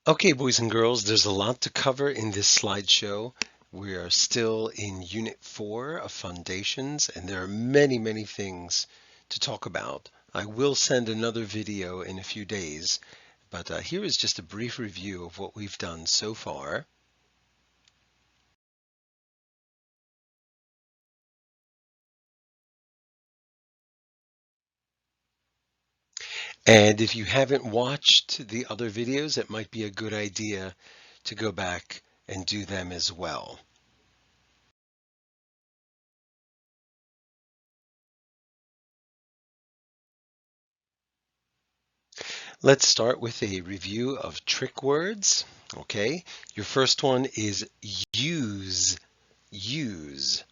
Okay, boys and girls, there's a lot to cover in this slideshow. We are still in Unit 4 of Foundations, and there are many, many things to talk about. I will send another video in a few days, but here is just a brief review of what we've done so far. And if you haven't watched the other videos, it might be a good idea to go back and do them as well. Let's start with a review of trick words. Okay, your first one is use. Use.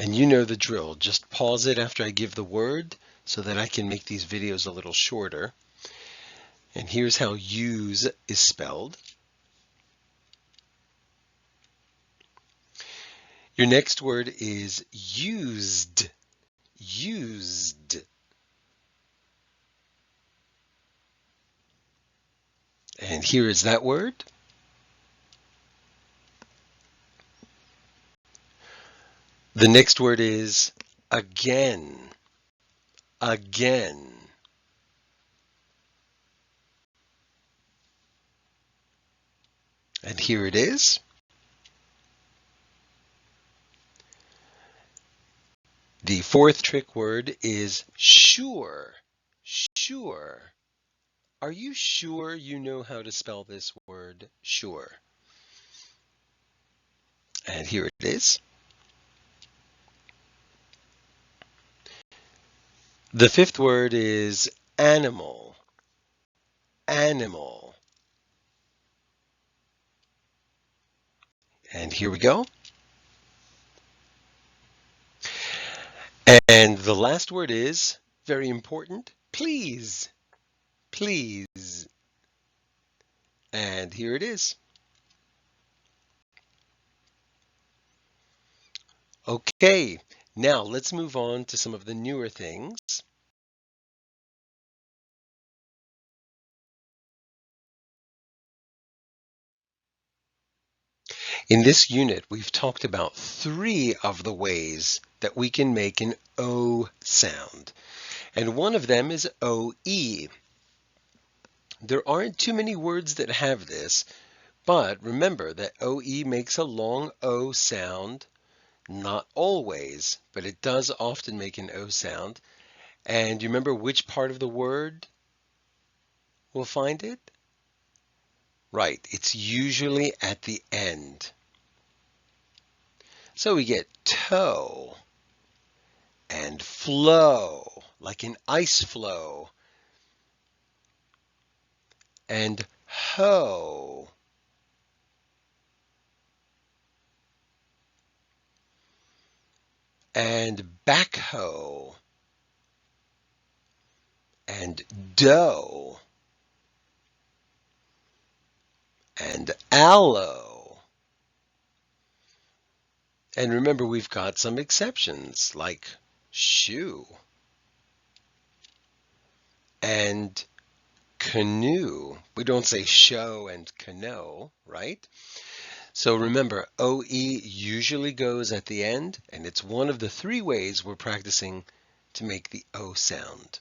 And you know the drill. Just pause it after I give the word so that I can make these videos a little shorter. And here's how use is spelled. Your next word is used. Used. And here is that word. The next word is again. Again. And here it is. The fourth trick word is sure. Sure. Are you sure you know how to spell this word, sure? And here it is. The fifth word is animal. Animal. And here we go. And the last word is, very important, please. Please. And here it is. Okay, now let's move on to some of the newer things. In this unit, we've talked about 3 of the ways that we can make an O sound. And one of them is OE. There aren't too many words that have this, but remember that OE makes a long O sound. Not always, but it does often make an O sound. And you remember which part of the word will find it? Right, it's usually at the end. So we get toe and flow, like an ice flow, and hoe, and backhoe, and dough, and aloe. And remember, we've got some exceptions, like shoe, and canoe. We don't say show and canoe, right? So remember, OE usually goes at the end, and it's one of the 3 ways we're practicing to make the O sound.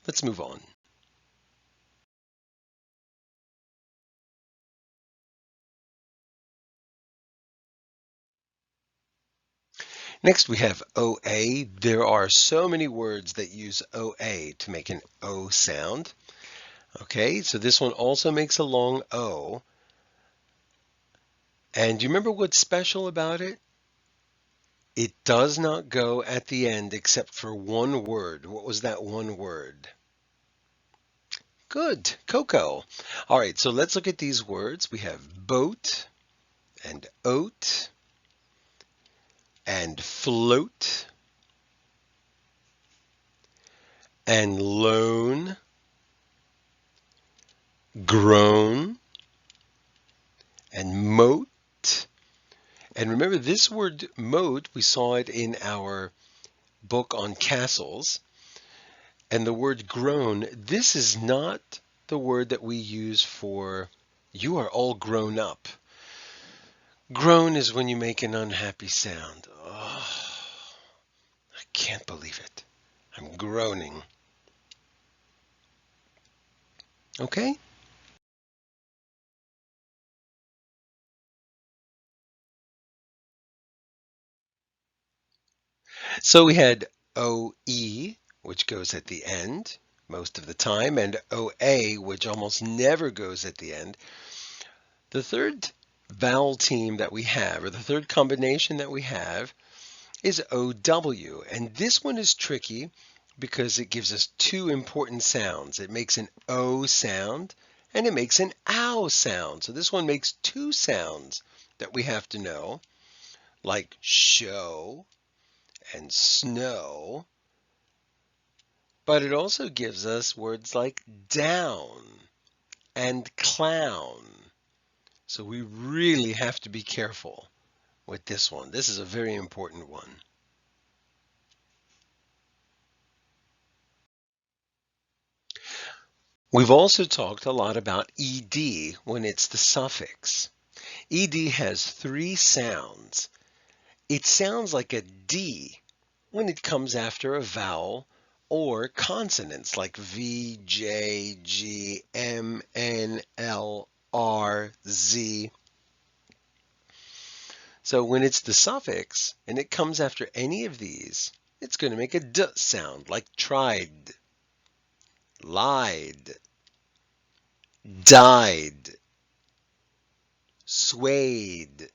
Let's move on. Next we have OA. There are so many words that use OA to make an O sound. Okay, so this one also makes a long O. And do you remember what's special about it? It does not go at the end except for one word. What was that one word? Good, cocoa. All right, so let's look at these words. We have boat and oat and float and loan, groan, and moat. And remember this word moat, we saw it in our book on castles. And the word grown, this is not the word that we use for you are all grown up. Groan is when you make an unhappy sound. Oh, I can't believe it. I'm groaning. Okay? So we had OE, which goes at the end most of the time, and OA, which almost never goes at the end. The third vowel team that we have, or the third combination that we have, is OW. And this one is tricky because it gives us two important sounds. It makes an O sound and it makes an OW sound. So this one makes two sounds that we have to know, like show and snow. But it also gives us words like down and clown. So we really have to be careful with this one. This is a very important one. We've also talked a lot about ed when it's the suffix. Ed has three sounds. It sounds like a D when it comes after a vowel or consonants like V, J, G, M, N, L, R, Z. So when it's the suffix and it comes after any of these, it's going to make a D sound like tried, lied, died, swayed,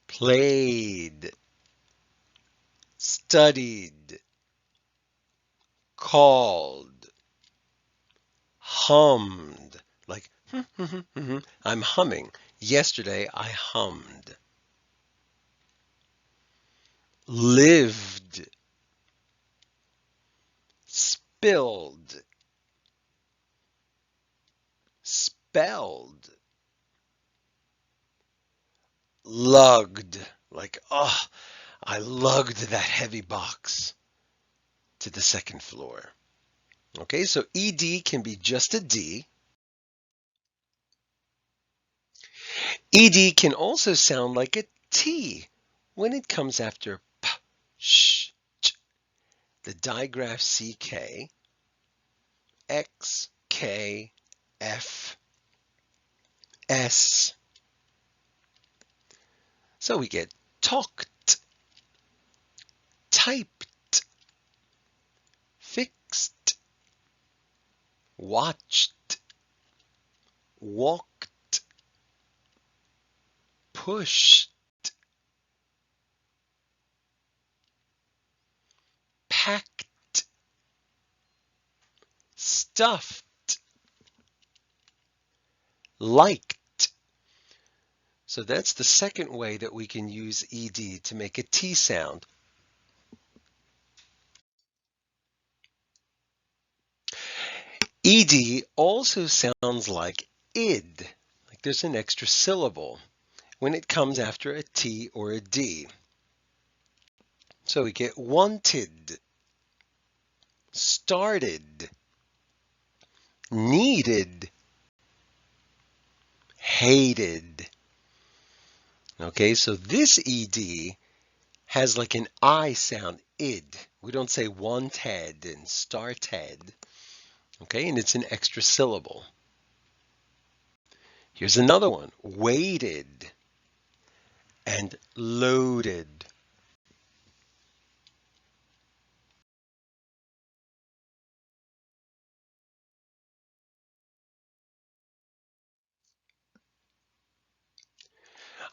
played, studied, called, hummed. Like, I'm humming. Yesterday I hummed. Lived, spilled, spelled, lugged. Like, oh, I lugged that heavy box to the second floor. Okay, so ed can be just a D. Ed can also sound like a T when it comes after p, sh, ch. The digraph CK, X, K, F, S. So we get talked, typed, fixed, watched, walked, pushed, packed, stuffed, liked. So that's the second way that we can use ed to make a T sound. Ed also sounds like id, like there's an extra syllable when it comes after a T or a D. So we get wanted, started, needed, hated. Okay, so this ed has like an I sound, id. We don't say wanted and started. Okay, and it's an extra syllable. Here's another one, waited and loaded.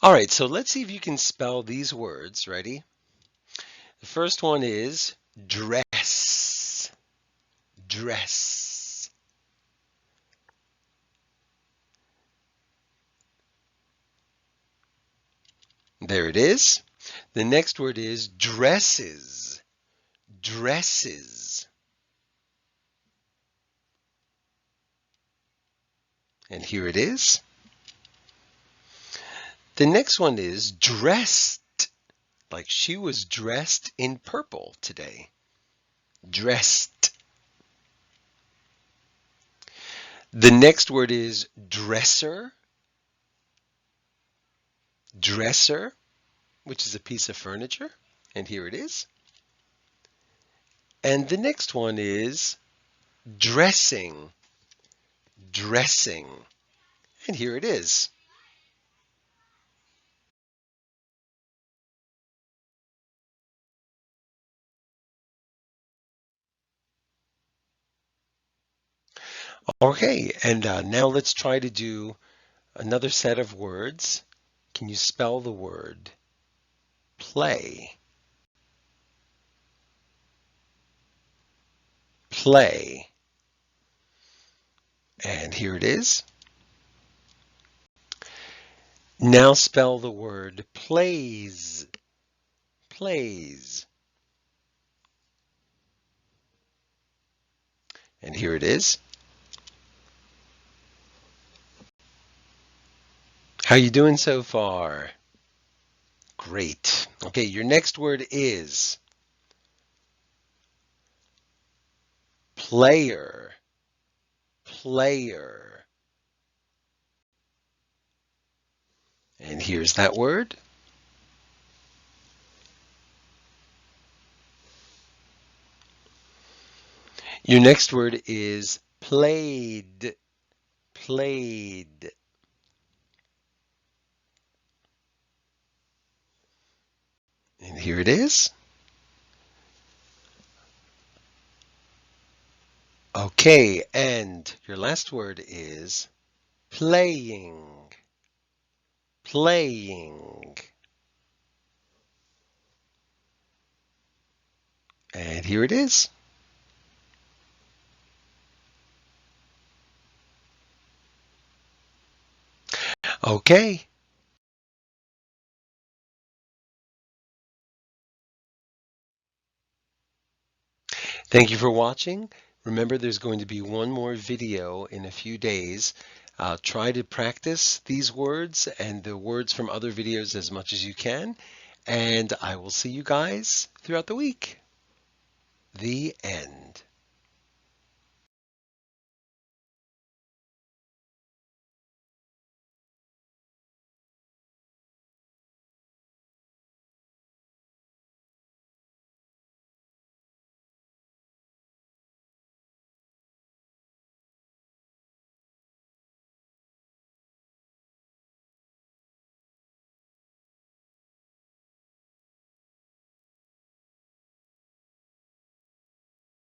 All right, so let's see if you can spell these words. Ready? The first one is dress. Dress. There it is. The next word is dresses. Dresses. And here it is. The next one is dressed. Like she was dressed in purple today. Dressed. The next word is dresser, dresser, which is a piece of furniture. And here it is. And the next one is dressing, dressing. And here it is. Okay, and now let's try to do another set of words. Can you spell the word play? Play. And here it is. Now spell the word plays. Plays. And here it is. How you doing so far? Great. Okay, your next word is player. Player. And here's that word. Your next word is played. Played. And here it is. Okay, and your last word is playing. Playing. And here it is. Okay. Thank you for watching. Remember, there's going to be one more video in a few days. Try to practice these words and the words from other videos as much as you can. And I will see you guys throughout the week. The end.